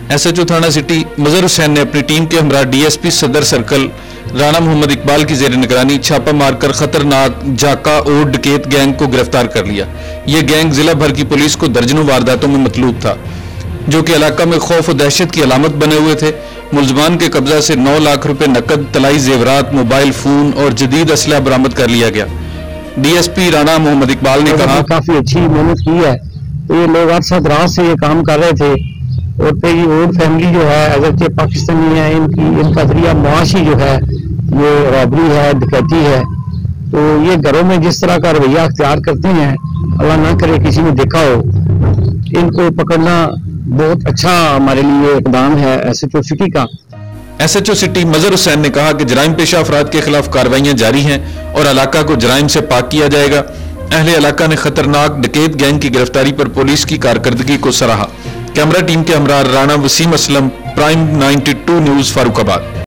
SHO थाना city मजहर हुसैन ने अपनी टीम के हमरा डीएसपी सदर सर्कल राणा मोहम्मद इकबाल की जेर निगरानी छापा मारकर खतरनाक जाका और डकैत गैंग को गिरफ्तार कर लिया। यह गैंग जिला भर की पुलिस को दर्जनों वारदातों में मतलूब था, जो कि इलाका में खौफ और दहशत की अलामत बने हुए थे। मुलजमान के कब्जा से 9 लाख रुपए नकद, तलाई जेवरात, मोबाइल फोन और जदीद असला बरामद कर लिया गया। डीएसपी राणा मोहम्मद इकबाल ने कहा, काफी अच्छी मेहनत की है। तो ये लोग 8-7 रात से ये काम कर रहे थे और पे ये ओल्ड फैमिली जो है अगरचे पाकिस्तानी है, इनका जरिया मुआशी जो है ये रॉबरी है, डकैती है। तो ये घरों में जिस तरह का रवैया अख्तियार करते हैं, अल्लाह ना करे किसी ने देखा हो, इनको पकड़ना बहुत अच्छा हमारे लिए इकदाम है एसएचओ सिटी का। एसएचओ सिटी मजहर हुसैन ने कहा कि जराइम पेशा अफराद के खिलाफ कार्रवाइयां जारी हैं और इलाका को जराइम से पाक किया जाएगा। अहले इलाका ने खतरनाक डकैत गैंग की गिरफ्तारी पर पुलिस की कारकर्दगी को सराहा। कैमरा टीम के हमरा राणा वसीम असलम, प्राइम 92 न्यूज, फारूकाबाद।